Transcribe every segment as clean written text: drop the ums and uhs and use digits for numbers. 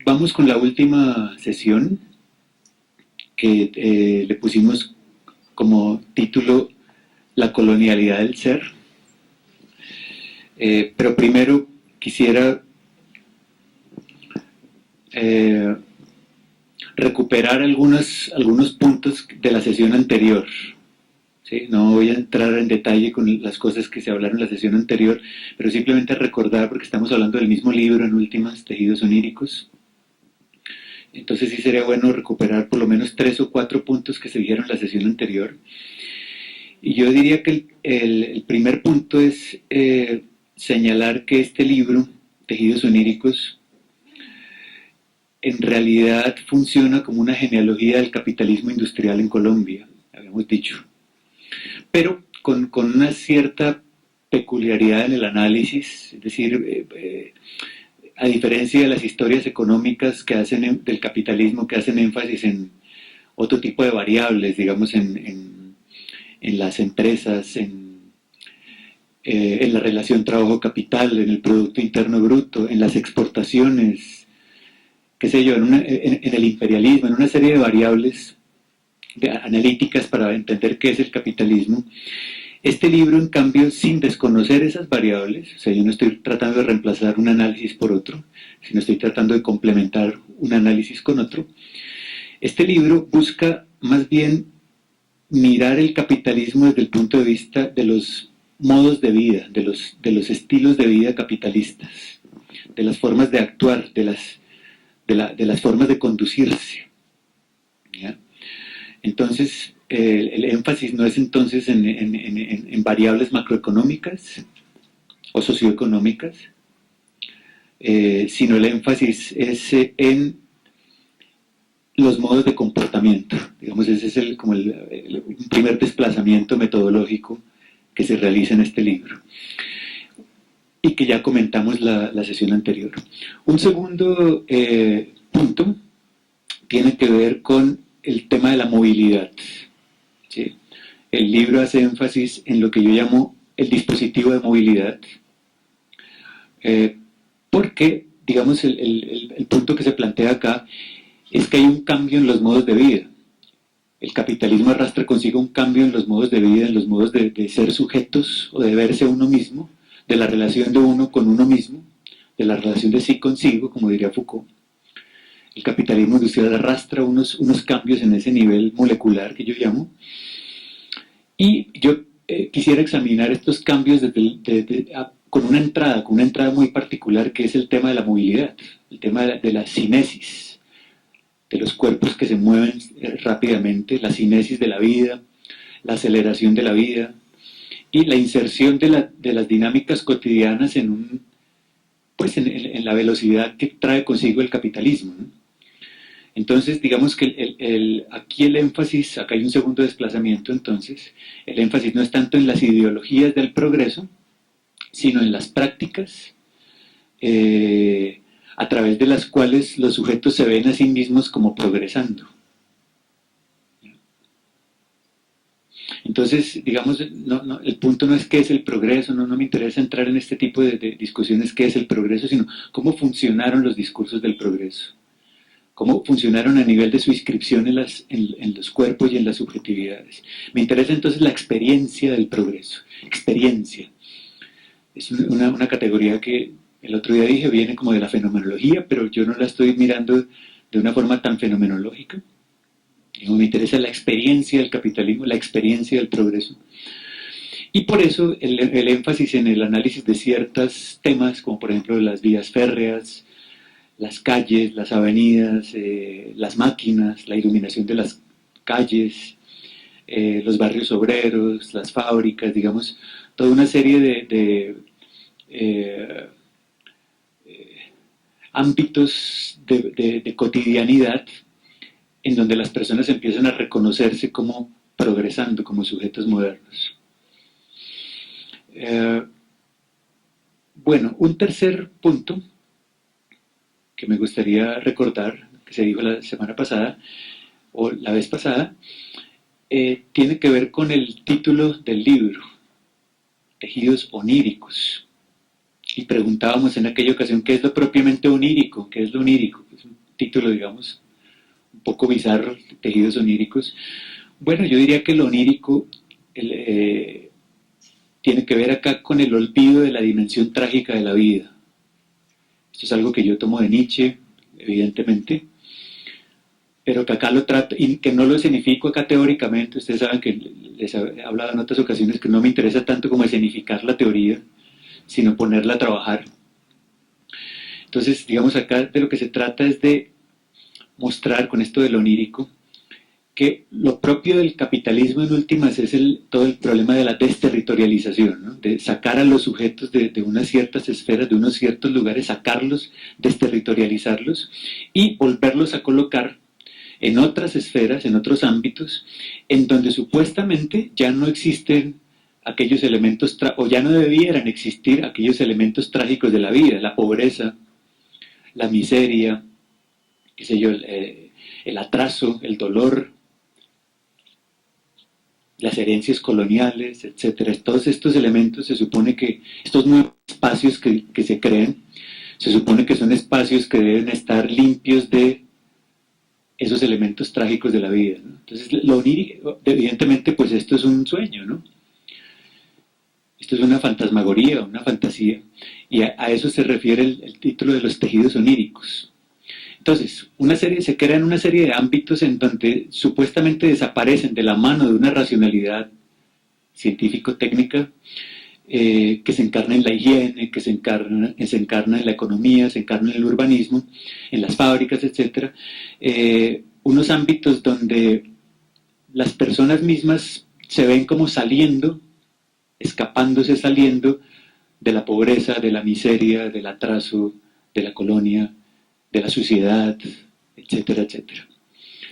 Vamos con la última sesión que le pusimos como título La colonialidad del ser. Pero primero quisiera eh, recuperar algunos puntos de la sesión anterior. ¿Sí? No voy a entrar en detalle con las cosas que se hablaron en la sesión anterior, pero simplemente recordar, porque estamos hablando del mismo libro en últimas, Tejidos Oníricos. Entonces sí sería bueno recuperar por lo menos 3 o 4 puntos que se dijeron en la sesión anterior. Y yo diría que el primer punto es señalar que este libro, Tejidos Oníricos, en realidad funciona como una genealogía del capitalismo industrial en Colombia, habíamos dicho, pero con una cierta peculiaridad en el análisis, es decir, a diferencia de las historias económicas que hacen del capitalismo, que hacen énfasis en otro tipo de variables, digamos, en las empresas, en la relación trabajo-capital, en el Producto Interno Bruto, en las exportaciones, qué sé yo, en el imperialismo, en una serie de variables analíticas para entender qué es el capitalismo. Este libro, en cambio, sin desconocer esas variables, o sea, yo no estoy tratando de reemplazar un análisis por otro, sino estoy tratando de complementar un análisis con otro, este libro busca más bien mirar el capitalismo desde el punto de vista de los modos de vida, de los estilos de vida capitalistas, de las formas de actuar, de las formas de conducirse. ¿Ya? Entonces, el énfasis no es entonces en variables macroeconómicas o socioeconómicas, sino el énfasis es en los modos de comportamiento. Digamos, ese es como el primer desplazamiento metodológico que se realiza en este libro y que ya comentamos la sesión anterior. Un segundo punto tiene que ver con el tema de la movilidad. ¿Sí? El libro hace énfasis en lo que yo llamo el dispositivo de movilidad, porque, digamos, el punto que se plantea acá es que hay un cambio en los modos de vida. El capitalismo arrastra consigo un cambio en los modos de vida, en los modos de ser sujetos o de verse a uno mismo, de la relación de uno con uno mismo, de la relación de sí consigo, como diría Foucault. El capitalismo industrial arrastra unos cambios en ese nivel molecular que yo llamo. Y yo quisiera examinar estos cambios con una entrada muy particular que es el tema de la movilidad, el tema de la cinesis, de los cuerpos que se mueven rápidamente, la cinesis de la vida, la aceleración de la vida y la inserción de las dinámicas cotidianas pues en la velocidad que trae consigo el capitalismo, ¿no? Entonces, digamos que aquí el énfasis, acá hay un segundo desplazamiento, entonces, el énfasis no es tanto en las ideologías del progreso, sino en las prácticas a través de las cuales los sujetos se ven a sí mismos como progresando. Entonces, digamos, el punto no es qué es el progreso, no me interesa entrar en este tipo de discusiones qué es el progreso, sino cómo funcionaron los discursos del progreso, cómo funcionaron a nivel de su inscripción en los cuerpos y en las subjetividades. Me interesa entonces la experiencia del progreso, experiencia. Es una categoría que el otro día dije viene como de la fenomenología, pero yo no la estoy mirando de una forma tan fenomenológica. Me interesa la experiencia del capitalismo, la experiencia del progreso. Y por eso el énfasis en el análisis de ciertos temas, como por ejemplo las vías férreas, las calles, las avenidas, las máquinas, la iluminación de las calles, los barrios obreros, las fábricas, digamos, toda una serie eh, ámbitos de cotidianidad en donde las personas empiezan a reconocerse como progresando, como sujetos modernos. Bueno, un tercer punto que me gustaría recordar, que se dijo la semana pasada, o la vez pasada, tiene que ver con el título del libro, Tejidos Oníricos. y preguntábamos en aquella ocasión qué es lo propiamente onírico, qué es lo onírico. Es un título, digamos, un poco bizarro, tejidos oníricos. Bueno, yo diría que lo onírico tiene que ver acá con el olvido de la dimensión trágica de la vida. Esto es algo que yo tomo de Nietzsche, evidentemente, pero que acá lo trato, y que no lo escenifico acá teóricamente. Ustedes saben que les he hablado en otras ocasiones que no me interesa tanto como escenificar la teoría, sino ponerla a trabajar. Entonces, digamos, acá de lo que se trata es de mostrar con esto del onírico que lo propio del capitalismo en últimas es todo el problema de la desterritorialización, ¿no? De sacar a los sujetos de unas ciertas esferas, de unos ciertos lugares, sacarlos, desterritorializarlos y volverlos a colocar en otras esferas, en otros ámbitos, en donde supuestamente ya no existen aquellos elementos, o ya no debieran existir aquellos elementos trágicos de la vida, la pobreza, la miseria, qué sé yo, el atraso, el dolor, las herencias coloniales, etcétera. Todos estos elementos se supone que, estos nuevos espacios que se crean, se supone que son espacios que deben estar limpios de esos elementos trágicos de la vida, ¿no? Entonces, lo onírico, evidentemente, pues esto es un sueño, ¿no? Esto es una fantasmagoría, una fantasía, y a eso se refiere el título de los tejidos oníricos. Entonces, se crean una serie de ámbitos en donde supuestamente desaparecen de la mano de una racionalidad científico-técnica que se encarna en la higiene, que se encarna en la economía, se encarna en el urbanismo, en las fábricas, etc. Unos ámbitos donde las personas mismas se ven como saliendo, escapándose, saliendo de la pobreza, de la miseria, del atraso, de la colonia, de la suciedad, etcétera, etcétera.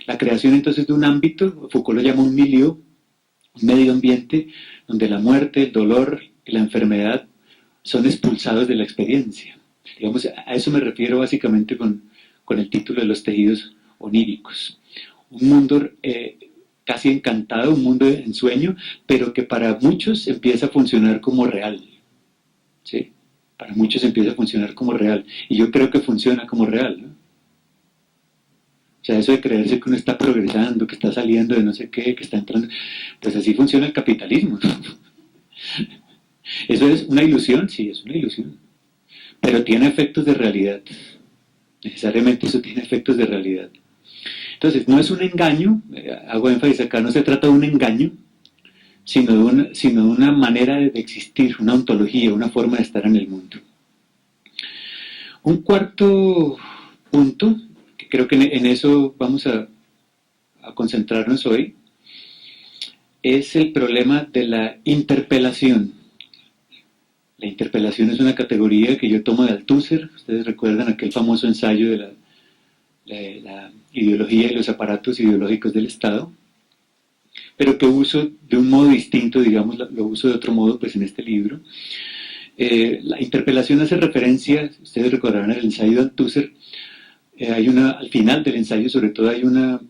La creación entonces de un ámbito, Foucault lo llama un milieu, un medio ambiente, donde la muerte, el dolor y la enfermedad son expulsados de la experiencia. Digamos, a eso me refiero básicamente con el título de los tejidos oníricos. Un mundo casi encantado, un mundo de ensueño, pero que para muchos empieza a funcionar como real. ¿Sí? Para muchos empieza a funcionar como real. Y yo creo que funciona como real, ¿no? O sea, eso de creerse que uno está progresando, que está saliendo de no sé qué, que está entrando, pues así funciona el capitalismo, ¿no? ¿Eso es una ilusión? Sí, es una ilusión. Pero tiene efectos de realidad. Necesariamente eso tiene efectos de realidad. Entonces, no es un engaño, hago énfasis acá, no se trata de un engaño, sino de una manera de existir, una ontología, una forma de estar en el mundo. Un cuarto punto, que creo que en eso vamos a concentrarnos hoy, es el problema de la interpelación. La interpelación es una categoría que yo tomo de Althusser. Ustedes recuerdan aquel famoso ensayo de la ideología y los aparatos ideológicos del Estado, pero que uso de un modo distinto, digamos, lo uso de otro modo pues en este libro. La interpelación hace referencia, ustedes recordarán el ensayo de Althusser, al final del ensayo sobre todo hay una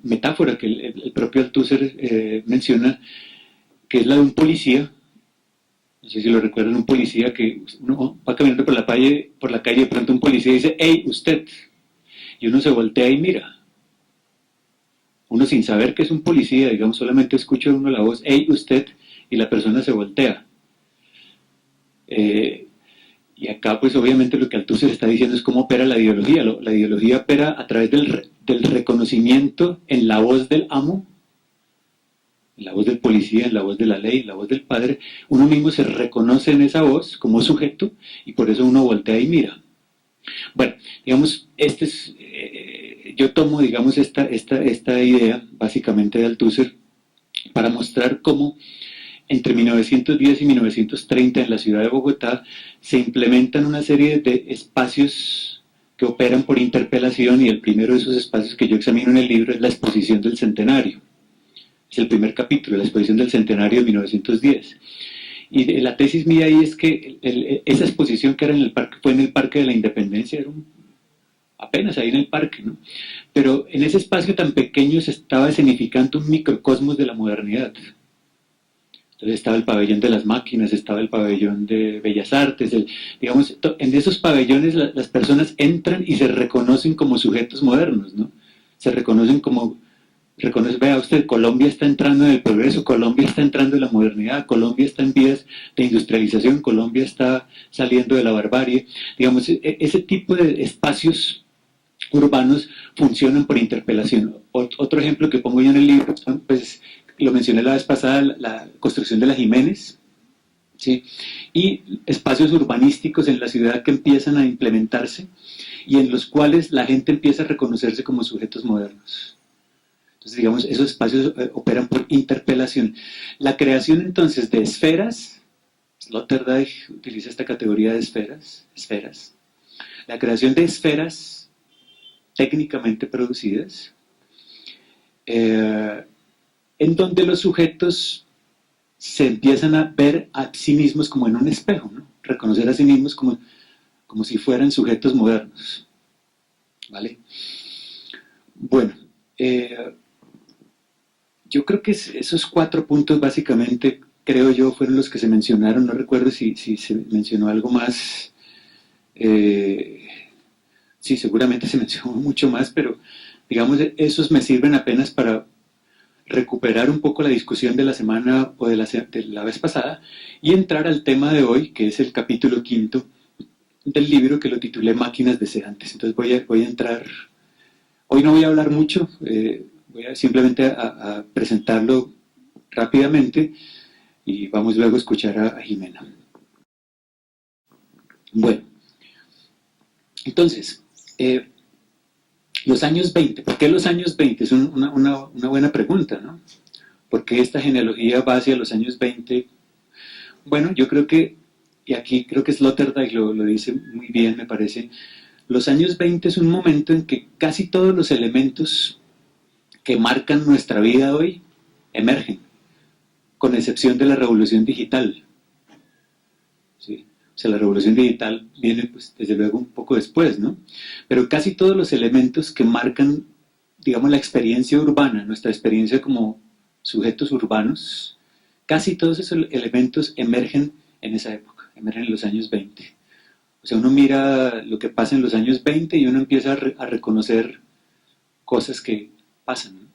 metáfora que el propio Althusser menciona, que es la de un policía. No sé si lo recuerdan, un policía que uno va caminando por la calle y de pronto un policía dice, ¡hey, usted! Y uno se voltea y mira. Uno sin saber que es un policía, digamos, solamente escucha uno la voz, ¡hey, usted! Y la persona se voltea. Y acá, pues obviamente lo que Althusser está diciendo es cómo opera la ideología. La ideología opera a través del reconocimiento en la voz del amo, en la voz del policía, en la voz de la ley, en la voz del padre. Uno mismo se reconoce en esa voz como sujeto y por eso uno voltea y mira. Bueno, digamos, yo tomo, digamos, esta idea básicamente de Althusser para mostrar cómo entre 1910 y 1930 en la ciudad de Bogotá se implementan una serie de espacios que operan por interpelación, y el primero de esos espacios que yo examino en el libro es la exposición del centenario. Es el primer capítulo, la exposición del centenario de 1910. Y la tesis mía ahí es que esa exposición que era en el parque, fue en el Parque de la Independencia, era apenas ahí en el parque, ¿no? Pero en ese espacio tan pequeño se estaba escenificando un microcosmos de la modernidad. Entonces estaba el pabellón de las máquinas, estaba el pabellón de Bellas Artes, digamos, en esos pabellones las personas entran y se reconocen como sujetos modernos, ¿no? Se reconocen como, vea usted, Colombia está entrando en el progreso, Colombia está entrando en la modernidad, Colombia está en vías de industrialización, Colombia está saliendo de la barbarie. Digamos, ese tipo de espacios urbanos funcionan por interpelación. Otro ejemplo que pongo yo en el libro, pues lo mencioné la vez pasada, la construcción de la Jiménez, ¿sí? Y espacios urbanísticos en la ciudad que empiezan a implementarse y en los cuales la gente empieza a reconocerse como sujetos modernos. Entonces, digamos, esos espacios operan por interpelación. La creación entonces de esferas, Sloterdijk utiliza esta categoría de esferas. La creación de esferas técnicamente producidas, en donde los sujetos se empiezan a ver a sí mismos como en un espejo, ¿no? Reconocer a sí mismos como si fueran sujetos modernos. ¿Vale? Bueno, yo creo que esos 4 puntos básicamente, creo yo, fueron los que se mencionaron. No recuerdo si se mencionó algo más. Sí, seguramente se mencionó mucho más, pero digamos, esos me sirven apenas para recuperar un poco la discusión de la semana o de la vez pasada y entrar al tema de hoy, que es el capítulo 5 del libro, que lo titulé Máquinas Deseantes. Entonces voy a entrar, hoy no voy a hablar mucho, voy simplemente a presentarlo rápidamente y vamos luego a escuchar a Jimena. Bueno, entonces, los años 20, ¿por qué los años 20? Es una buena pregunta, ¿no? ¿Por qué esta genealogía va hacia los años 20? Bueno, yo creo que, y aquí creo que Sloterdijk lo dice muy bien, me parece, los años 20 es un momento en que casi todos los elementos que marcan nuestra vida hoy emergen, con excepción de la revolución digital. ¿Sí? O sea, la revolución digital viene, pues, desde luego un poco después, ¿no? Pero casi todos los elementos que marcan, digamos, la experiencia urbana, nuestra experiencia como sujetos urbanos, casi todos esos elementos emergen en esa época, emergen en los años 20. O sea, uno mira lo que pasa en los años 20 y uno empieza a reconocer cosas que pasan, ¿no?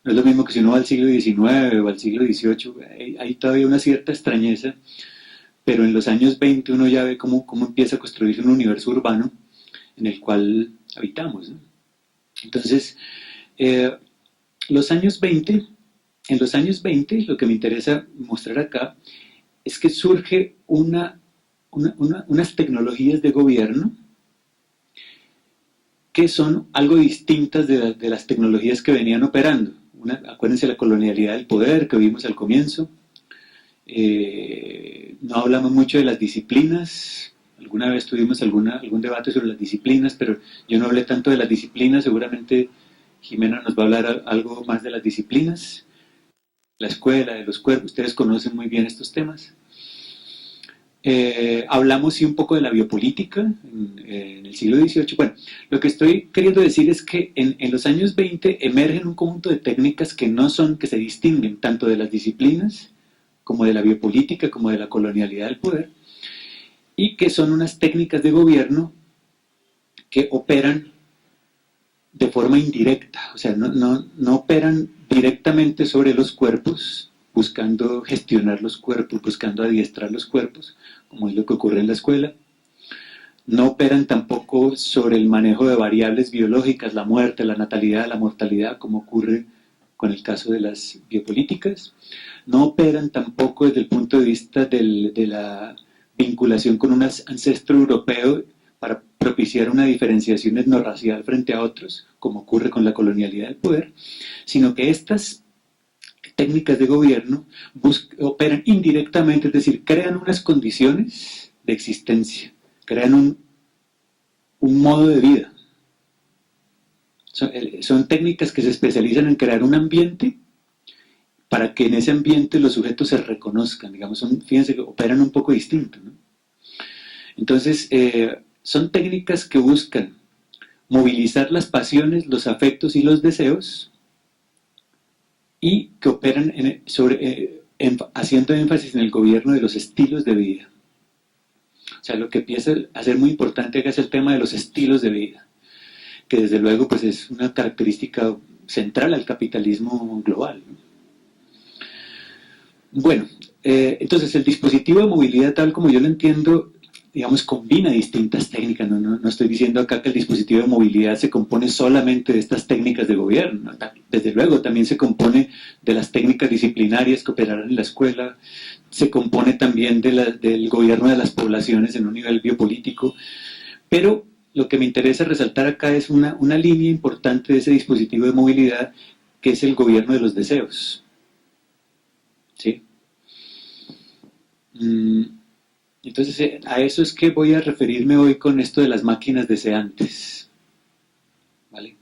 No es lo mismo que si uno va al siglo XIX o al siglo XVIII, hay todavía una cierta extrañeza, pero en los años 20 uno ya ve cómo empieza a construirse un universo urbano en el cual habitamos, ¿no? Entonces, los años 20, en los años 20 lo que me interesa mostrar acá es que surge unas tecnologías de gobierno que son algo distintas de las tecnologías que venían operando. Acuérdense la colonialidad del poder que vimos al comienzo. No hablamos mucho de las disciplinas. Alguna vez tuvimos algún debate sobre las disciplinas, pero yo no hablé tanto de las disciplinas. Seguramente Jimena nos va a hablar algo más de las disciplinas. La escuela, de los cuerpos, ustedes conocen muy bien estos temas. Hablamos sí un poco de la biopolítica en el siglo XVIII. Bueno, lo que estoy queriendo decir es que en los años 20 emergen un conjunto de técnicas que se distinguen tanto de las disciplinas como de la biopolítica, como de la colonialidad del poder, y que son unas técnicas de gobierno que operan de forma indirecta, o sea, no operan directamente sobre los cuerpos, buscando gestionar los cuerpos, buscando adiestrar los cuerpos, como es lo que ocurre en la escuela. No operan tampoco sobre el manejo de variables biológicas, la muerte, la natalidad, la mortalidad, como ocurre con el caso de las biopolíticas. No operan tampoco desde el punto de vista de la vinculación con un ancestro europeo para propiciar una diferenciación etnorracial frente a otros, como ocurre con la colonialidad del poder, sino que estas técnicas de gobierno operan indirectamente, es decir, crean unas condiciones de existencia, crean un modo de vida. Son técnicas que se especializan en crear un ambiente para que en ese ambiente los sujetos se reconozcan, digamos, fíjense que operan un poco distinto, ¿no? Entonces, son técnicas que buscan movilizar las pasiones, los afectos y los deseos y que operan haciendo énfasis en el gobierno de los estilos de vida. O sea, lo que empieza a ser muy importante acá es el tema de los estilos de vida, que desde luego pues es una característica central al capitalismo global, ¿no? Bueno, entonces el dispositivo de movilidad tal como yo lo entiendo, digamos, combina distintas técnicas. No estoy diciendo acá que el dispositivo de movilidad se compone solamente de estas técnicas de gobierno. Desde luego también se compone de las técnicas disciplinarias que operarán en la escuela, se compone también del gobierno de las poblaciones en un nivel biopolítico, pero lo que me interesa resaltar acá es una línea importante de ese dispositivo de movilidad, que es el gobierno de los deseos. ¿Sí? Entonces, a eso es que voy a referirme hoy con esto de las máquinas deseantes. ¿Vale?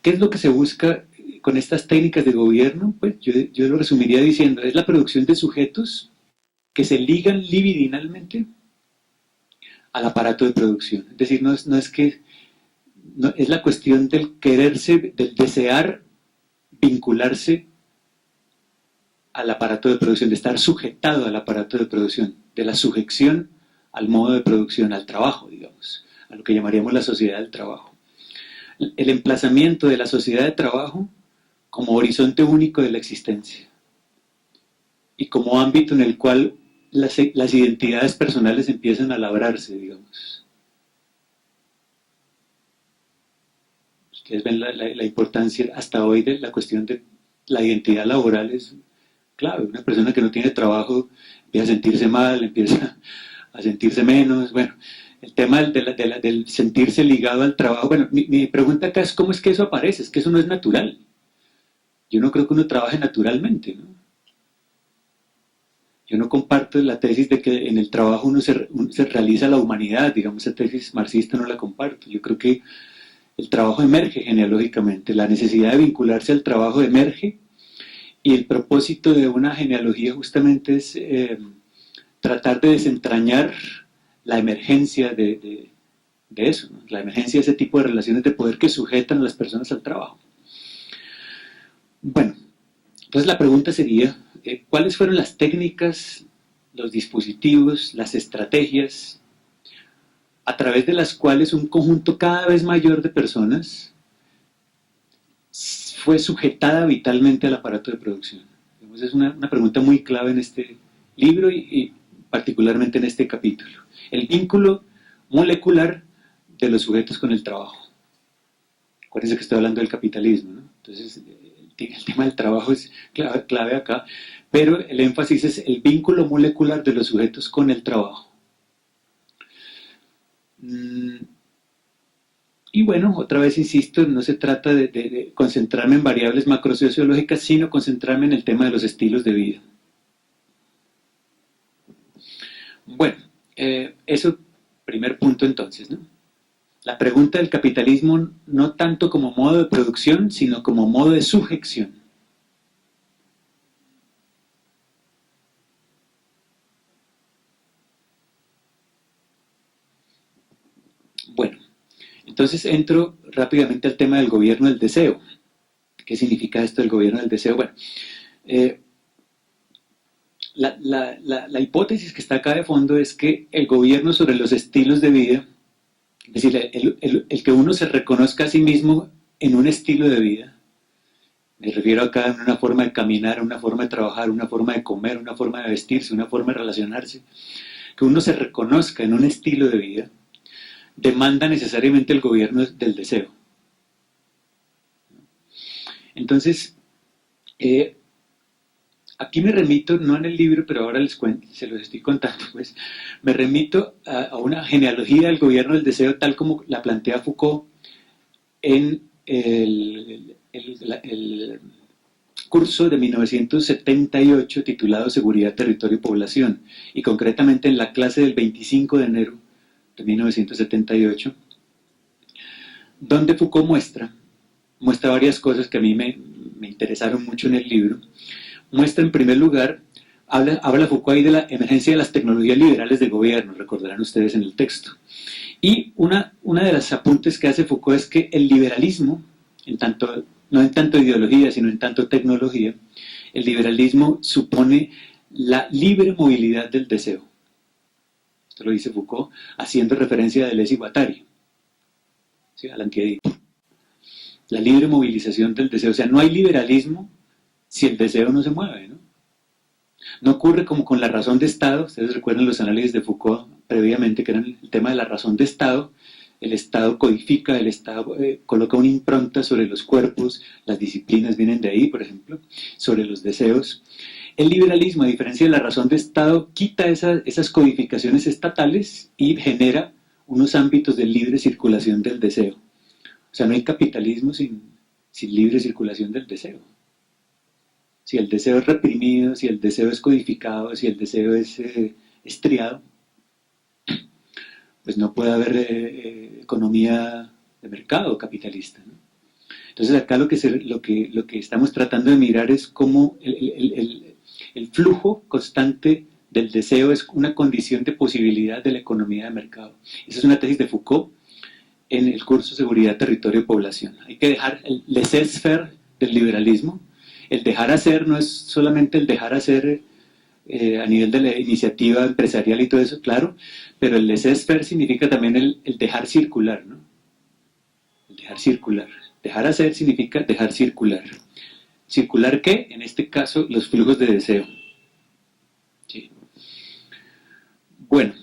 ¿Qué es lo que se busca con estas técnicas de gobierno? Pues yo lo resumiría diciendo, es la producción de sujetos que se ligan libidinalmente al aparato de producción. Es decir, no es que no, es la cuestión del quererse, del desear vincularse al aparato de producción, de estar sujetado al aparato de producción, de la sujeción al modo de producción, al trabajo, digamos, a lo que llamaríamos la sociedad del trabajo. El emplazamiento de la sociedad de trabajo como horizonte único de la existencia y como ámbito en el cual las identidades personales empiezan a labrarse, digamos. Ustedes ven la importancia hasta hoy de la cuestión de la identidad laboral es clave. Una persona que no tiene trabajo empieza a sentirse mal, empieza a sentirse menos. Bueno, el tema del sentirse ligado al trabajo. Bueno, mi pregunta acá es cómo es que eso aparece, es que eso no es natural. Yo no creo que uno trabaje naturalmente, ¿no? Yo no comparto la tesis de que en el trabajo uno se realiza la humanidad, digamos, esa tesis marxista no la comparto. Yo creo que el trabajo emerge genealógicamente, la necesidad de vincularse al trabajo emerge, y el propósito de una genealogía justamente es tratar de desentrañar la emergencia de eso, ¿no? La emergencia de ese tipo de relaciones de poder que sujetan a las personas al trabajo. Bueno, entonces la pregunta sería, ¿cuáles fueron las técnicas, los dispositivos, las estrategias a través de las cuales un conjunto cada vez mayor de personas fue sujetada vitalmente al aparato de producción? Es una pregunta muy clave en este libro y particularmente en este capítulo. El vínculo molecular de los sujetos con el trabajo. Acuérdense que estoy hablando del capitalismo, ¿no? Entonces, el tema del trabajo es clave acá, pero el énfasis es el vínculo molecular de los sujetos con el trabajo. Y bueno, otra vez insisto, no se trata de concentrarme en variables macrosociológicas, sino concentrarme en el tema de los estilos de vida. Bueno, eso, primer punto entonces, ¿no? La pregunta del capitalismo no tanto como modo de producción, sino como modo de sujeción. Bueno, entonces entro rápidamente al tema del gobierno del deseo. ¿Qué significa esto del gobierno del deseo? Bueno, la hipótesis que está acá de fondo es que el gobierno sobre los estilos de vida, es decir, el que uno se reconozca a sí mismo en un estilo de vida, me refiero acá a una forma de caminar, una forma de trabajar, una forma de comer, una forma de vestirse, una forma de relacionarse, que uno se reconozca en un estilo de vida, demanda necesariamente el gobierno del deseo. Entonces, aquí me remito, no en el libro, pero ahora se los estoy contando, pues, me remito a una genealogía del gobierno del deseo tal como la plantea Foucault en el curso de 1978 titulado Seguridad, Territorio y Población, y concretamente en la clase del 25 de enero de 1978, donde Foucault muestra varias cosas que a mí me interesaron mucho en el libro. Muestra en primer lugar, habla Foucault ahí de la emergencia de las tecnologías liberales de gobierno, recordarán ustedes en el texto. Y una de las apuntes que hace Foucault es que el liberalismo, no en tanto ideología, sino en tanto tecnología, El liberalismo supone la libre movilidad del deseo. Esto lo dice Foucault, haciendo referencia a Deleuze y Guattari, ¿sí? Alan Kardec. La libre movilización del deseo. O sea, no hay liberalismo si el deseo no se mueve, ¿no? No ocurre como con la razón de Estado. Ustedes recuerdan los análisis de Foucault previamente, que eran el tema de la razón de Estado. El Estado codifica, el Estado coloca una impronta sobre los cuerpos, las disciplinas vienen de ahí, por ejemplo, sobre los deseos. El liberalismo, a diferencia de la razón de Estado, quita esas codificaciones estatales y genera unos ámbitos de libre circulación del deseo. O sea, no hay capitalismo sin libre circulación del deseo. Si el deseo es reprimido, si el deseo es codificado, si el deseo es estriado, pues no puede haber economía de mercado capitalista, ¿no? Entonces acá lo que estamos tratando de mirar es cómo el flujo constante del deseo es una condición de posibilidad de la economía de mercado. Esa es una tesis de Foucault en el curso Seguridad, Territorio y Población. Hay que dejar el laissez-faire del liberalismo. El dejar hacer no es solamente el dejar hacer a nivel de la iniciativa empresarial y todo eso, claro, pero el laissez-faire significa también el dejar circular, ¿no? El dejar circular. Dejar hacer significa dejar circular. ¿Circular qué? En este caso, los flujos de deseo. Sí. Bueno,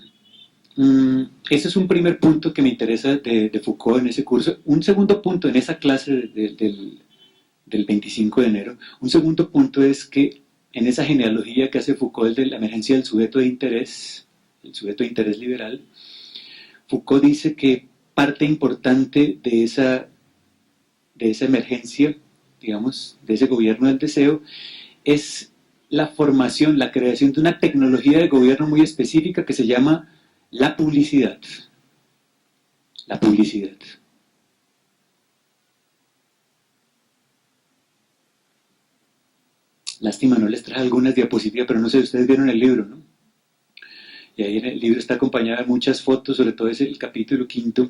ese es un primer punto que me interesa de Foucault en ese curso. Un segundo punto en esa clase del 25 de enero, un segundo punto es que en esa genealogía que hace Foucault de la emergencia del sujeto de interés, el sujeto de interés liberal, Foucault dice que parte importante de esa emergencia, digamos, de ese gobierno del deseo, es la formación, la creación de una tecnología de gobierno muy específica que se llama la publicidad. La publicidad. Lástima, no les traje algunas diapositivas, pero no sé, ustedes vieron el libro, ¿no? Y ahí en el libro está acompañada de muchas fotos, sobre todo es el capítulo 5.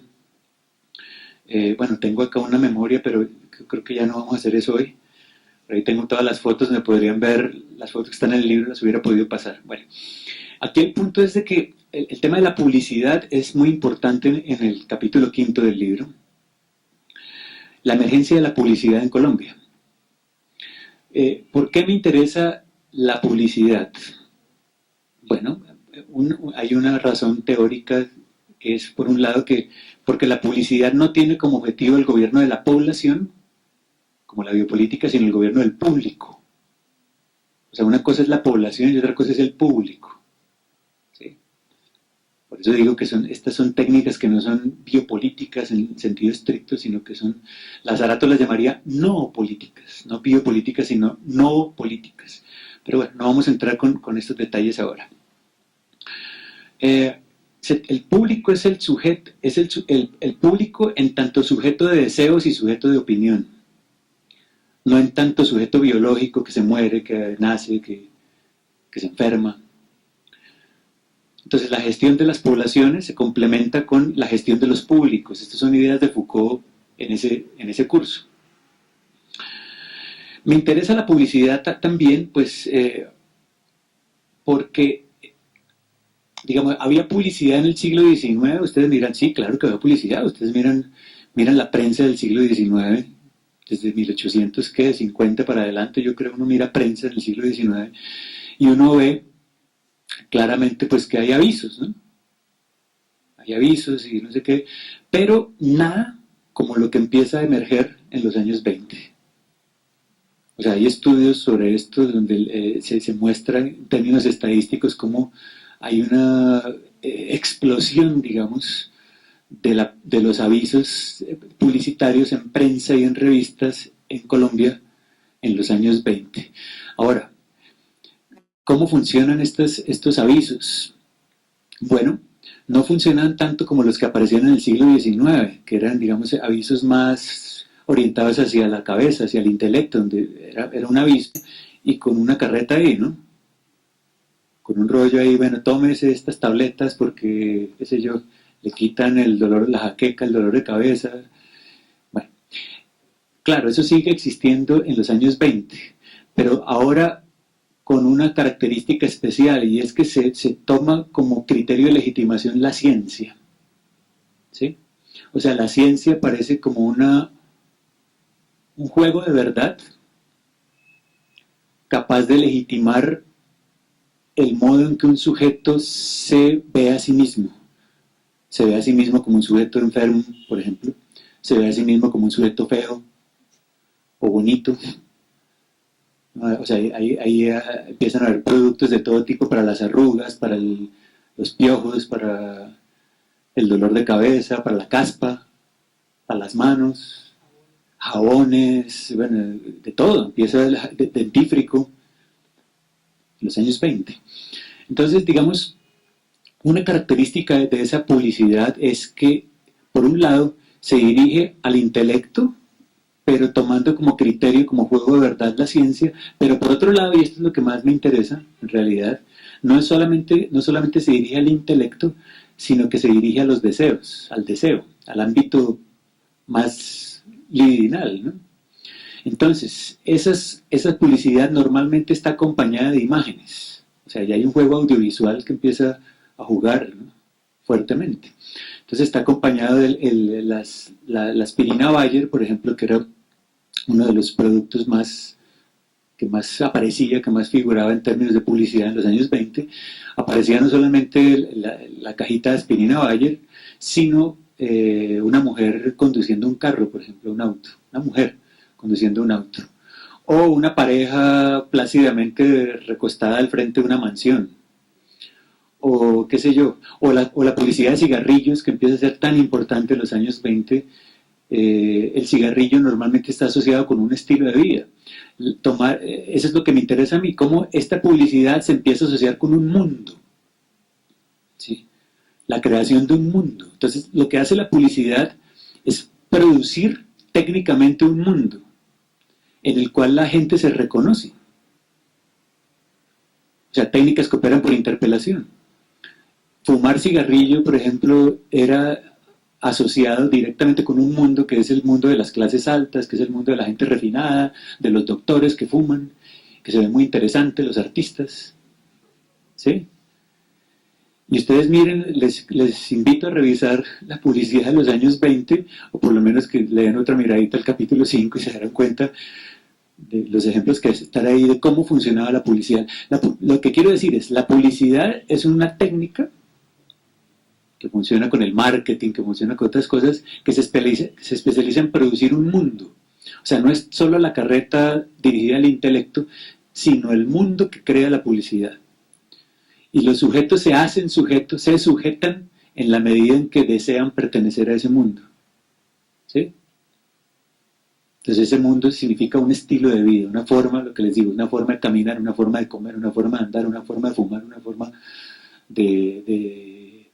Bueno, tengo acá una memoria, pero creo que ya no vamos a hacer eso hoy. Por ahí tengo todas las fotos donde podrían ver las fotos que están en el libro, las hubiera podido pasar. Bueno, aquí el punto es de que el tema de la publicidad es muy importante en el capítulo 5 del libro. La emergencia de la publicidad en Colombia. ¿Por qué me interesa la publicidad? Bueno, hay una razón teórica que es, por un lado, porque la publicidad no tiene como objetivo el gobierno de la población, como la biopolítica, sino el gobierno del público. O sea, una cosa es la población y otra cosa es el público. ¿Sí? Por eso digo que estas son técnicas que no son biopolíticas en sentido estricto, sino que son, la Zarato las llamaría no políticas, no biopolíticas, sino no políticas. Pero bueno, no vamos a entrar con estos detalles ahora. El público es el sujeto, es el público en tanto sujeto de deseos y sujeto de opinión, no en tanto sujeto biológico que se muere, que nace, que se enferma. Entonces la gestión de las poblaciones se complementa con la gestión de los públicos. Estas son ideas de Foucault en ese curso. Me interesa la publicidad también, pues, porque, digamos, había publicidad en el siglo XIX. Ustedes miran, sí, claro que había publicidad. Ustedes miran la prensa del siglo XIX, desde 1850 para adelante, yo creo que uno mira prensa en el siglo XIX y uno ve claramente pues que hay avisos, ¿no? Hay avisos y no sé qué, pero nada como lo que empieza a emerger en los años 20. O sea, hay estudios sobre esto donde se muestra en términos estadísticos cómo hay una explosión, digamos, de los avisos publicitarios en prensa y en revistas en Colombia en los años 20. Ahora, ¿cómo funcionan estos avisos? Bueno, no funcionan tanto como los que aparecieron en el siglo XIX, que eran, digamos, avisos más orientados hacia la cabeza, hacia el intelecto, donde era un aviso y con una carreta ahí, ¿no? Con un rollo ahí, bueno, tómese estas tabletas porque, qué sé yo, le quitan el dolor, la jaqueca, el dolor de cabeza. Bueno, claro, eso sigue existiendo en los años 20, pero ahora con una característica especial, y es que se toma como criterio de legitimación la ciencia, ¿sí? O sea, la ciencia parece como un juego de verdad capaz de legitimar el modo en que un sujeto se ve a sí mismo. Se ve a sí mismo como un sujeto enfermo, por ejemplo. Se ve a sí mismo como un sujeto feo o bonito. O sea, ahí empiezan a haber productos de todo tipo para las arrugas, para los piojos, para el dolor de cabeza, para la caspa, para las manos, jabones, bueno, de todo. Empieza el dentífrico en los años 20. Entonces, digamos, una característica de esa publicidad es que, por un lado, se dirige al intelecto, pero tomando como criterio, como juego de verdad la ciencia, pero por otro lado, y esto es lo que más me interesa, en realidad, no solamente se dirige al intelecto, sino que se dirige a los deseos, al deseo, al ámbito más libidinal, ¿no? Entonces, esa publicidad normalmente está acompañada de imágenes. O sea, ya hay un juego audiovisual que empieza a jugar, ¿no?, fuertemente. Entonces está acompañado de la aspirina Bayer, por ejemplo, que era uno de los productos que más aparecía, que más figuraba en términos de publicidad en los años 20. Aparecía no solamente la cajita de aspirina Bayer, sino una mujer conduciendo un carro, por ejemplo, un auto, una mujer conduciendo un auto, o una pareja plácidamente recostada al frente de una mansión, o qué sé yo, o la publicidad de cigarrillos que empieza a ser tan importante en los años 20. El cigarrillo normalmente está asociado con un estilo de vida. Eso es lo que me interesa a mí, cómo esta publicidad se empieza a asociar con un mundo, ¿sí? La creación de un mundo. Entonces, lo que hace la publicidad es producir técnicamente un mundo en el cual la gente se reconoce. O sea, técnicas que operan por interpelación. Fumar cigarrillo, por ejemplo, era asociado directamente con un mundo que es el mundo de las clases altas, que es el mundo de la gente refinada, de los doctores que fuman, que se ven muy interesantes, los artistas, ¿sí? Y ustedes miren, les invito a revisar la publicidad de los años 20, o por lo menos que le den otra miradita al capítulo 5 y se darán cuenta de los ejemplos que están ahí de cómo funcionaba la publicidad. Lo que quiero decir es, la publicidad es una técnica que funciona con el marketing, que funciona con otras cosas, que se especializa en producir un mundo. O sea, no es solo la carreta dirigida al intelecto, sino el mundo que crea la publicidad. Y los sujetos se hacen sujetos, se sujetan en la medida en que desean pertenecer a ese mundo. ¿Sí? Entonces ese mundo significa un estilo de vida, una forma, lo que les digo, una forma de caminar, una forma de comer, una forma de andar, una forma de fumar, una forma de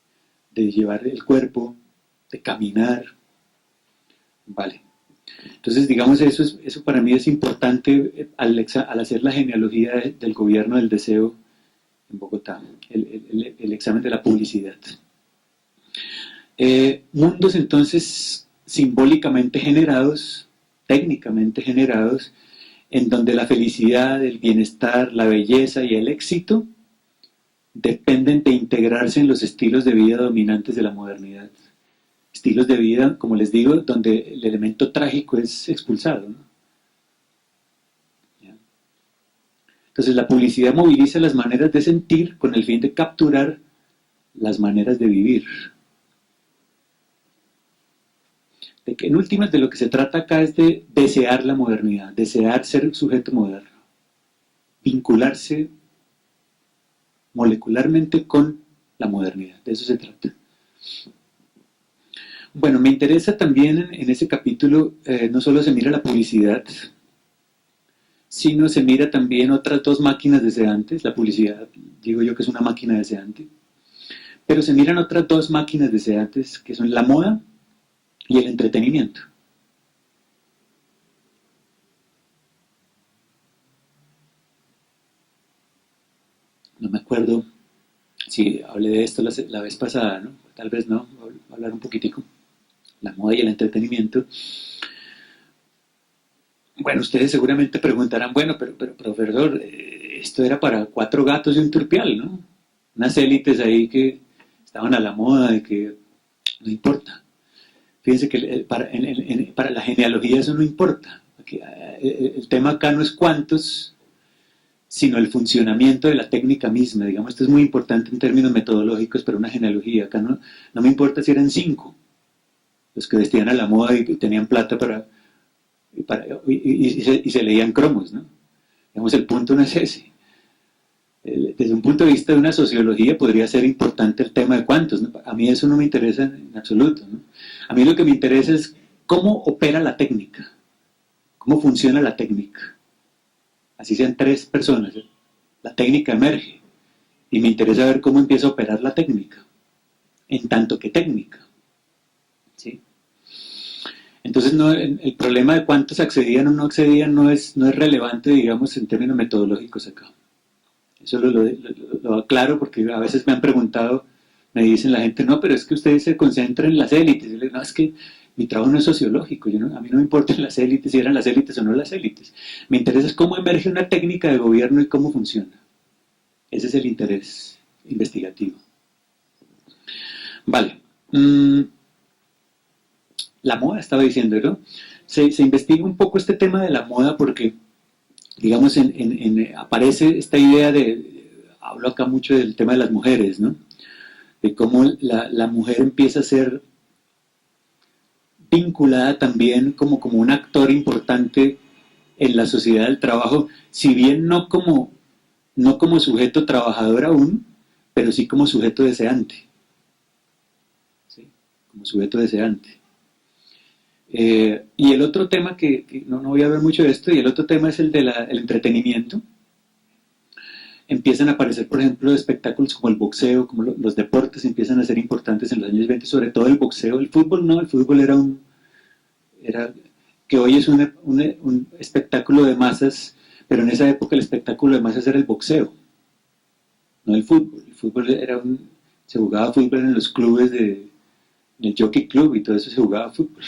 llevar el cuerpo, de caminar. Vale. Entonces, digamos, eso para mí es importante al hacer la genealogía del gobierno del deseo en Bogotá, el examen de la publicidad. Mundos entonces simbólicamente generados, técnicamente generados, en donde la felicidad, el bienestar, la belleza y el éxito dependen de integrarse en los estilos de vida dominantes de la modernidad. Estilos de vida, como les digo, donde el elemento trágico es expulsado, ¿no? Entonces la publicidad moviliza las maneras de sentir con el fin de capturar las maneras de vivir. De que en últimas de lo que se trata acá es de desear la modernidad, desear ser un sujeto moderno, vincularse molecularmente con la modernidad, de eso se trata. Bueno, me interesa también en ese capítulo, no solo se mira la publicidad, sino se mira también otras dos máquinas deseantes. La publicidad, digo yo que es una máquina deseante, pero se miran otras dos máquinas deseantes, que son la moda y el entretenimiento. No me acuerdo si hablé de esto la vez pasada, ¿no? Tal vez no, voy a hablar un poquitico. La moda y el entretenimiento. Bueno, ustedes seguramente preguntarán, bueno, pero profesor, esto era para cuatro gatos y un turpial, ¿no? Unas élites ahí que estaban a la moda de que no importa. Fíjense que para la genealogía eso no importa. Aquí, el tema acá no es cuántos, sino el funcionamiento de la técnica misma. Digamos, esto es muy importante en términos metodológicos para una genealogía. Acá no me importa si eran cinco los que vestían a la moda y tenían plata y se leían cromos, ¿no? Digamos, el punto no es ese. Desde un punto de vista de una sociología podría ser importante el tema de cuántos, ¿no? A mí eso no me interesa en absoluto, ¿no? A mí lo que me interesa es cómo opera la técnica, cómo funciona la técnica. Así sean tres personas, ¿eh? La técnica emerge y me interesa ver cómo empieza a operar la técnica, en tanto que técnica, ¿sí? Entonces el problema de cuántos accedían o no accedían no es relevante, digamos, en términos metodológicos acá. Eso lo aclaro porque a veces me han preguntado, me dicen la gente, no, pero es que ustedes se concentran en las élites. Y yo les digo, no, es que mi trabajo no es sociológico, a mí no me importan las élites, si eran las élites o no las élites. Me interesa es cómo emerge una técnica de gobierno y cómo funciona. Ese es el interés investigativo. Vale. La moda, estaba diciendo, ¿no? Se investiga un poco este tema de la moda porque, digamos, aparece esta idea hablo acá mucho del tema de las mujeres, ¿no? De cómo la mujer empieza a ser vinculada también como un actor importante en la sociedad del trabajo, si bien no como sujeto trabajador aún, pero sí como sujeto deseante, ¿sí? Como sujeto deseante. Y el otro tema que no voy a ver mucho de esto, y el otro tema es el del entretenimiento. Empiezan a aparecer, por ejemplo, espectáculos como el boxeo, como los deportes empiezan a ser importantes en los años 20, sobre todo el boxeo. El fútbol no, el fútbol era que hoy es un espectáculo de masas, pero en esa época el espectáculo de masas era el boxeo, no el fútbol. El fútbol se jugaba fútbol en los clubes en el Jockey Club y todo eso se jugaba fútbol,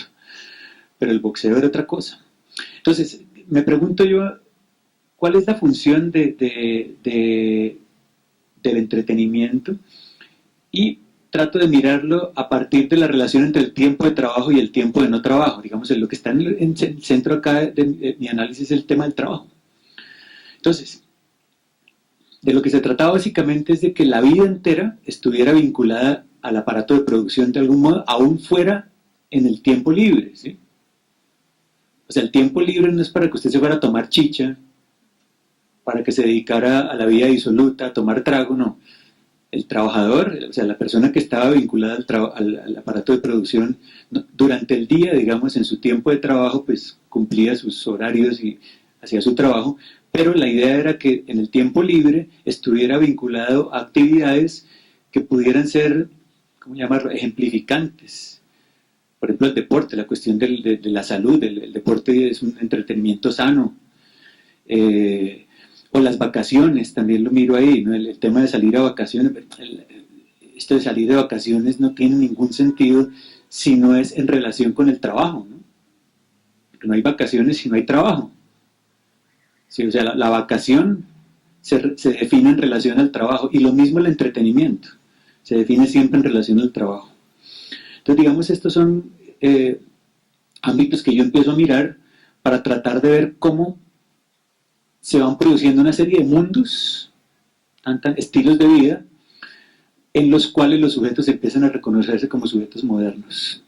pero el boxeo era otra cosa. Entonces, me pregunto yo, ¿cuál es la función del entretenimiento? Y trato de mirarlo a partir de la relación entre el tiempo de trabajo y el tiempo de no trabajo. Digamos, lo que está en el centro acá de mi análisis es el tema del trabajo. Entonces, de lo que se trataba básicamente es de que la vida entera estuviera vinculada al aparato de producción de algún modo, aún fuera en el tiempo libre, ¿sí? O sea, el tiempo libre no es para que usted se fuera a tomar chicha, para que se dedicara a la vida disoluta, a tomar trago, no. El trabajador, o sea, la persona que estaba vinculada al aparato de producción, durante el día, digamos, en su tiempo de trabajo, pues cumplía sus horarios y hacía su trabajo, pero la idea era que en el tiempo libre estuviera vinculado a actividades que pudieran ser, ¿cómo llamarlo?, ejemplificantes. Por ejemplo, el deporte, la cuestión de la salud, el deporte es un entretenimiento sano. O las vacaciones, también lo miro ahí, ¿no? El tema de salir a vacaciones, esto de salir de vacaciones no tiene ningún sentido si no es en relación con el trabajo, ¿no? Porque no hay vacaciones si no hay trabajo. Sí, o sea, la vacación se define en relación al trabajo y lo mismo el entretenimiento, se define siempre en relación al trabajo. Entonces, digamos, estos son ámbitos que yo empiezo a mirar para tratar de ver cómo se van produciendo una serie de mundos, estilos de vida, en los cuales los sujetos empiezan a reconocerse como sujetos modernos.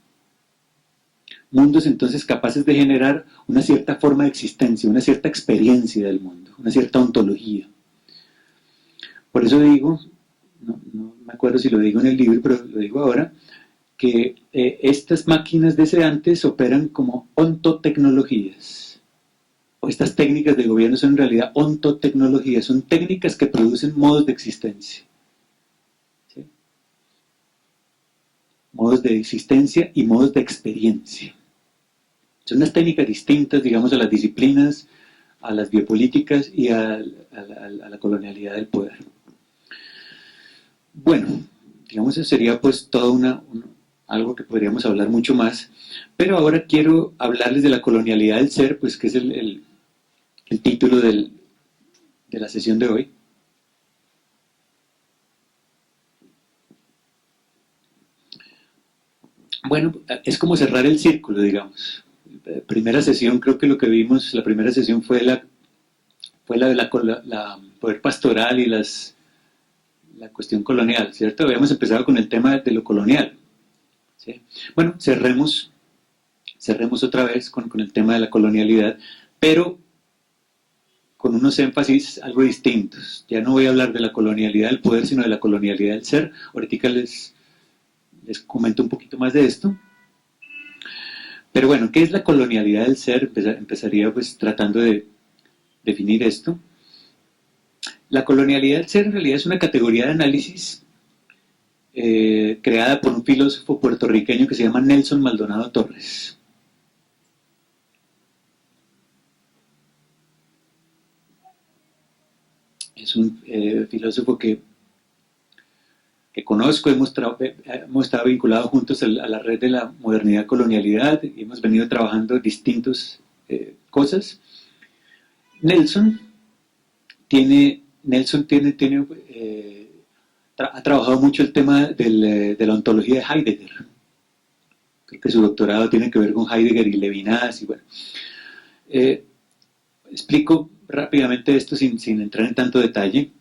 Mundos entonces capaces de generar una cierta forma de existencia, una cierta experiencia del mundo, una cierta ontología. Por eso digo, no me acuerdo si lo digo en el libro, pero lo digo ahora, que estas máquinas deseantes operan como ontotecnologías. Estas técnicas de gobierno son en realidad ontotecnologías, son técnicas que producen modos de existencia. ¿Sí? Modos de existencia y modos de experiencia. Son unas técnicas distintas, digamos, a las disciplinas, a las biopolíticas y a la colonialidad del poder. Bueno, digamos, eso sería pues toda algo que podríamos hablar mucho más, pero ahora quiero hablarles de la colonialidad del ser, pues que es el título de la sesión de hoy. Bueno, es como cerrar el círculo, digamos. Primera sesión, creo que lo que vimos, la primera sesión fue la de la poder pastoral y la cuestión colonial, ¿cierto? Habíamos empezado con el tema de lo colonial. ¿Sí? Bueno, cerremos otra vez con el tema de la colonialidad, pero con unos énfasis algo distintos. Ya no voy a hablar de la colonialidad del poder, sino de la colonialidad del ser. Ahorita les comento un poquito más de esto. Pero bueno, ¿qué es la colonialidad del ser? Empezaría pues tratando de definir esto. La colonialidad del ser en realidad es una categoría de análisis creada por un filósofo puertorriqueño que se llama Nelson Maldonado Torres. Es un filósofo que conozco, hemos estado vinculados juntos a la red de la modernidad-colonialidad y hemos venido trabajando distintas cosas. Nelson ha trabajado mucho el tema de la ontología de Heidegger. Creo que su doctorado tiene que ver con Heidegger y Levinas. Y bueno, explico rápidamente esto sin entrar en tanto detalle.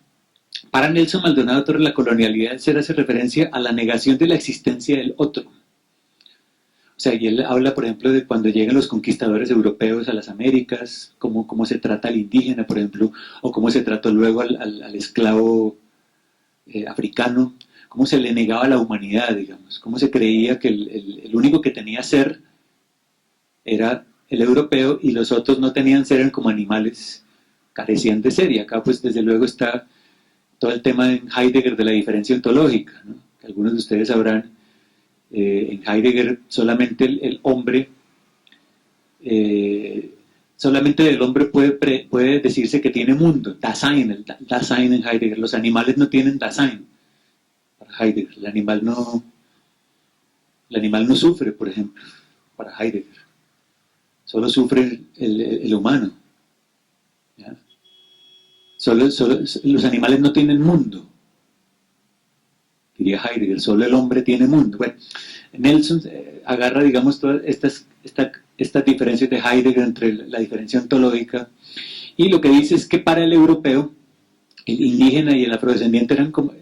Para Nelson Maldonado Torres, la colonialidad del ser hace referencia a la negación de la existencia del otro. O sea, y él habla, por ejemplo, de cuando llegan los conquistadores europeos a las Américas, cómo se trata al indígena, por ejemplo, o cómo se trató luego al esclavo africano, cómo se le negaba la humanidad, digamos, cómo se creía que el único que tenía ser era el europeo y los otros no tenían ser, eran como animales, carecían de ser. Y acá, pues, desde luego está todo el tema en Heidegger de la diferencia ontológica, ¿no? Que algunos de ustedes sabrán, en Heidegger solamente el hombre, solamente del hombre puede decirse que tiene mundo, Dasein, el Dasein en Heidegger. Los animales no tienen Dasein para Heidegger. El animal no sufre, por ejemplo, para Heidegger. Solo sufre el humano. ¿Ya? Los animales no tienen mundo, diría Heidegger, solo el hombre tiene mundo. Bueno, Nelson agarra, digamos, todas estas diferencias de Heidegger entre la diferencia ontológica y lo que dice es que para el europeo, el indígena y el afrodescendiente eran como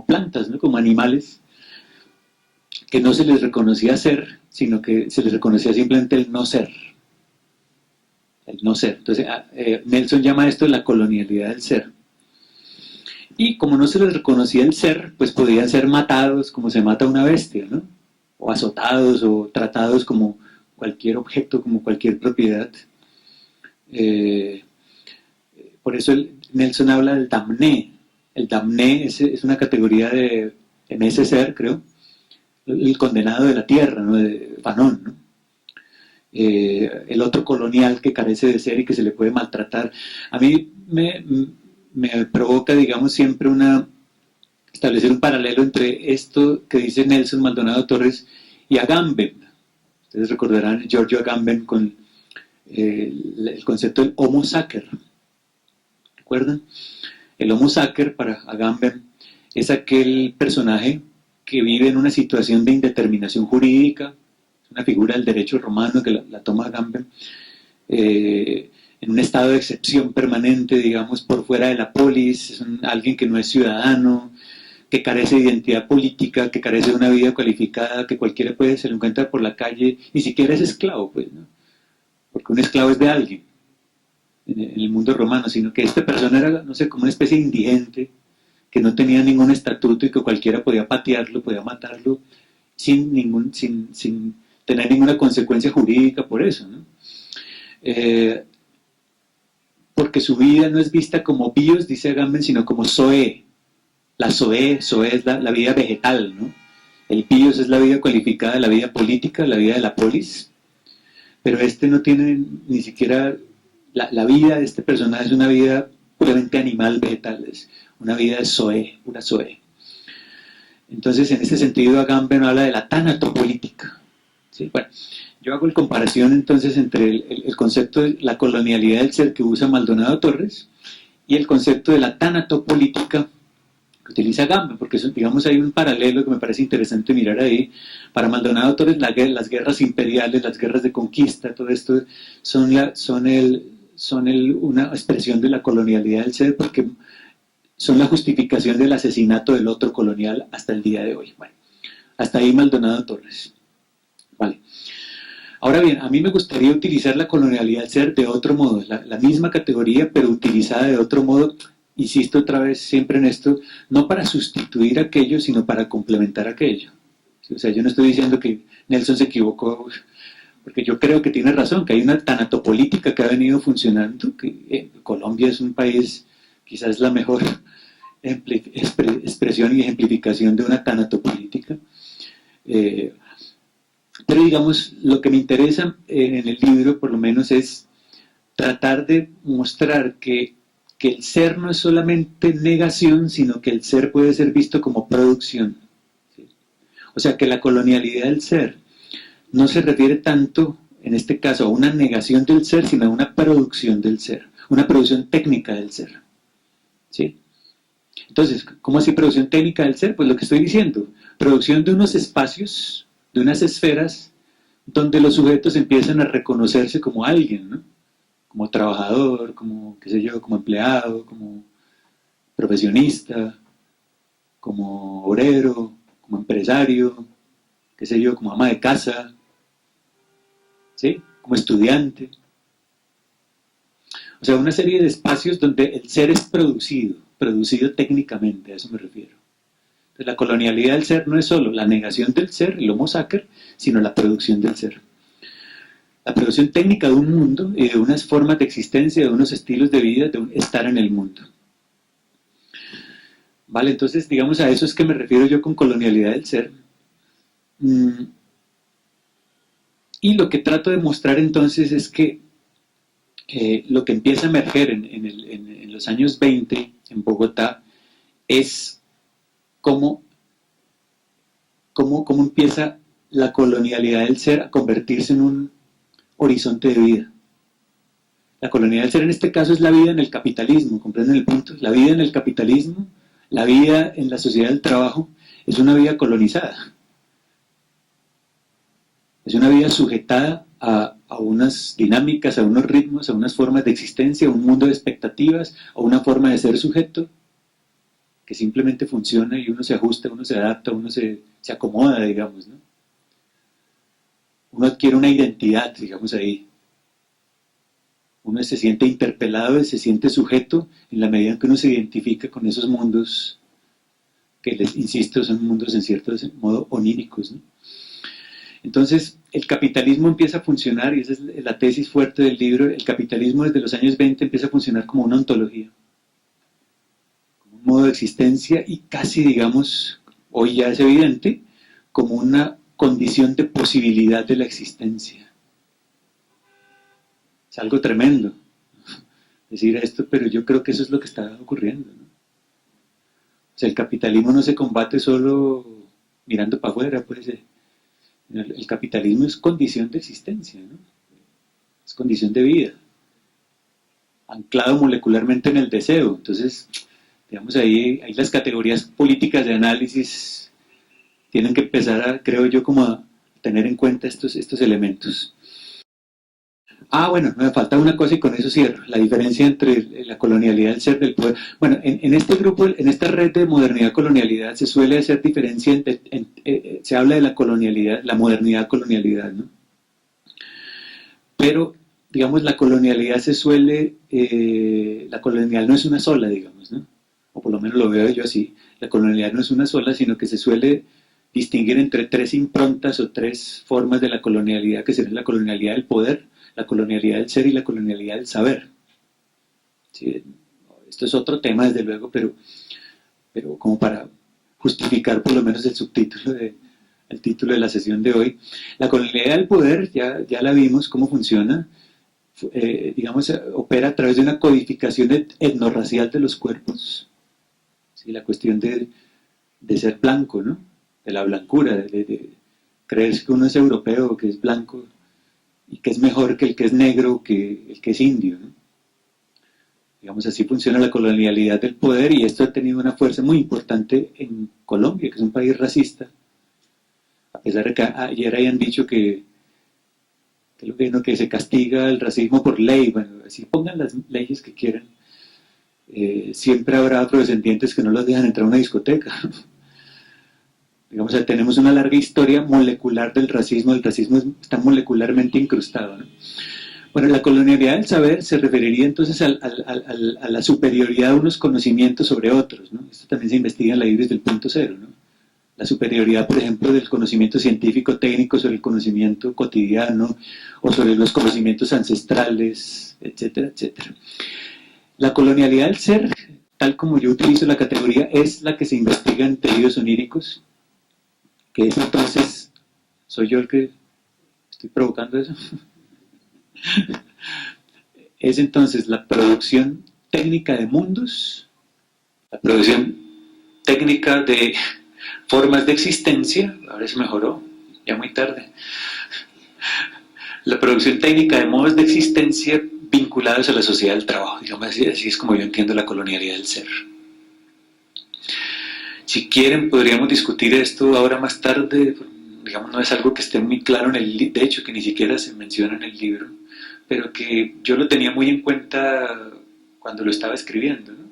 plantas, ¿no? Como animales que no se les reconocía ser, sino que se les reconocía simplemente el no ser. El no ser. Entonces, Nelson llama esto la colonialidad del ser. Y como no se les reconocía el ser, pues podían ser matados como se mata una bestia, ¿no? O azotados o tratados como cualquier objeto, como cualquier propiedad. Por eso Nelson habla del damné. El damné es una categoría en ese ser, creo, el condenado de la tierra, ¿no? De Fanon, ¿no? El otro colonial que carece de ser y que se le puede maltratar. A mí me provoca, digamos, siempre establecer un paralelo entre esto que dice Nelson Maldonado Torres y Agamben. Ustedes recordarán Giorgio Agamben con el concepto del Homo Sacer. ¿Recuerdan? El Homo Sacer para Agamben es aquel personaje que vive en una situación de indeterminación jurídica, una figura del derecho romano que la toma Agamben, en un estado de excepción permanente, digamos, por fuera de la polis, es alguien que no es ciudadano, que carece de identidad política, que carece de una vida cualificada, que cualquiera se lo encuentra por la calle, ni siquiera es esclavo, pues, ¿no? Porque un esclavo es de alguien en el mundo romano, sino que esta persona era, no sé, como una especie de indigente, que no tenía ningún estatuto y que cualquiera podía patearlo, podía matarlo, sin tener ninguna consecuencia jurídica por eso, ¿no? Porque su vida no es vista como bios, dice Agamben, sino como zoe. La zoe es la vida vegetal, ¿no? El bios es la vida cualificada, la vida política, la vida de la polis, pero este no tiene ni siquiera, la vida de este personaje es una vida puramente animal, vegetal, es una vida de zoe, una zoe. Entonces, en ese sentido, Agamben habla de la tanatopolítica. ¿Sí? Bueno, yo hago la comparación entonces entre el concepto de la colonialidad del ser que usa Maldonado Torres y el concepto de la tanatopolítica que utiliza Agamben, porque eso, digamos, hay un paralelo que me parece interesante mirar ahí. Para Maldonado Torres, las guerras imperiales, las guerras de conquista, todo esto son una expresión de la colonialidad del ser, porque son la justificación del asesinato del otro colonial hasta el día de hoy. Bueno, hasta ahí Maldonado Torres. Vale. Ahora bien, a mí me gustaría utilizar la colonialidad del ser de otro modo, la misma categoría, pero utilizada de otro modo. Insisto otra vez siempre en esto, no para sustituir aquello, sino para complementar aquello. O sea, yo no estoy diciendo que Nelson se equivocó, porque yo creo que tiene razón, que hay una tanatopolítica que ha venido funcionando, que Colombia es un país, quizás la mejor expresión y ejemplificación de una tanatopolítica. Pero digamos, lo que me interesa en el libro, por lo menos, es tratar de mostrar que el ser no es solamente negación, sino que el ser puede ser visto como producción. ¿Sí? O sea, que la colonialidad del ser no se refiere tanto, en este caso, a una negación del ser, sino a una producción del ser, una producción técnica del ser. ¿Sí? Entonces, ¿cómo así producción técnica del ser? Pues lo que estoy diciendo, producción de unos espacios, de unas esferas, donde los sujetos empiezan a reconocerse como alguien, ¿no? Como trabajador, como, qué sé yo, como empleado, como profesionista, como obrero, como empresario, qué sé yo, como ama de casa, ¿sí? Como estudiante. O sea, una serie de espacios donde el ser es producido técnicamente, a eso me refiero. Entonces, la colonialidad del ser no es solo la negación del ser, el homo sacer, sino la producción del ser. La producción técnica de un mundo y de unas formas de existencia, de unos estilos de vida, de un estar en el mundo. Vale, entonces, digamos, a eso es que me refiero yo con colonialidad del ser. Y lo que trato de mostrar entonces es que lo que empieza a emerger en los años 20 en Bogotá es cómo empieza la colonialidad del ser a convertirse en un horizonte de vida. La colonialidad del ser en este caso es la vida en el capitalismo, ¿comprenden el punto? La vida en el capitalismo, la vida en la sociedad del trabajo, es una vida colonizada. Es una vida sujetada a unas dinámicas, a unos ritmos, a unas formas de existencia, a un mundo de expectativas, a una forma de ser sujeto que simplemente funciona y uno se ajusta, uno se adapta, uno se acomoda, digamos, ¿no? Uno adquiere una identidad, digamos ahí. Uno se siente interpelado y se siente sujeto en la medida en que uno se identifica con esos mundos que, les insisto, son mundos en cierto modo oníricos, ¿no? Entonces, el capitalismo empieza a funcionar, y esa es la tesis fuerte del libro, el capitalismo desde los años 20 empieza a funcionar como una ontología, como un modo de existencia y casi, digamos, hoy ya es evidente, como una condición de posibilidad de la existencia. Es algo tremendo decir esto, pero yo creo que eso es lo que está ocurriendo, ¿no? O sea, el capitalismo no se combate solo mirando para afuera, pues el capitalismo es condición de existencia, ¿no? Es condición de vida, anclado molecularmente en el deseo. Entonces, digamos, ahí las categorías políticas de análisis tienen que empezar a, creo yo, como a tener en cuenta estos elementos. Bueno, me falta una cosa y con eso cierro, la diferencia entre la colonialidad del ser del poder. Bueno, en este grupo, en esta red de modernidad-colonialidad se suele hacer diferencia, se habla de la colonialidad, la modernidad-colonialidad, ¿no? Pero, digamos, la colonialidad la colonialidad no es una sola, digamos, ¿no? O por lo menos lo veo yo así, la colonialidad no es una sola, sino que se suele distinguir entre tres improntas o tres formas de la colonialidad, que serían la colonialidad del poder, la colonialidad del ser y la colonialidad del saber. ¿Sí? Esto es otro tema, desde luego, pero como para justificar por lo menos el título de la sesión de hoy. La colonialidad del poder, ya la vimos cómo funciona, digamos, opera a través de una codificación etnorracial de los cuerpos. ¿Sí? La cuestión de de ser blanco, ¿no? De la blancura, de creer que uno es europeo, que es blanco, y que es mejor que el que es negro, que el que es indio, ¿no? Digamos, así funciona la colonialidad del poder y esto ha tenido una fuerza muy importante en Colombia, que es un país racista, a pesar de que ayer hayan dicho que se castiga el racismo por ley. Bueno, así pongan las leyes que quieran, siempre habrá afrodescendientes que no los dejan entrar a una discoteca. Digamos, tenemos una larga historia molecular del racismo. El racismo está molecularmente incrustado, ¿no? Bueno, la colonialidad del saber se referiría entonces a la superioridad de unos conocimientos sobre otros, ¿no? Esto también se investiga en la Ibris del punto cero, ¿no? La superioridad, por ejemplo, del conocimiento científico técnico sobre el conocimiento cotidiano o sobre los conocimientos ancestrales, etcétera, etcétera. La colonialidad del ser, tal como yo utilizo la categoría, es la que se investiga en tejidos oníricos, que es entonces, ¿soy yo el que estoy provocando eso? Es entonces la producción técnica de mundos, la producción técnica de formas de existencia, ahora se mejoró, ya muy tarde, la producción técnica de modos de existencia vinculados a la sociedad del trabajo, digamos así es como yo entiendo la colonialidad del ser. Si quieren podríamos discutir esto ahora más tarde, digamos no es algo que esté muy claro en el libro, de hecho que ni siquiera se menciona en el libro, pero que yo lo tenía muy en cuenta cuando lo estaba escribiendo, ¿no?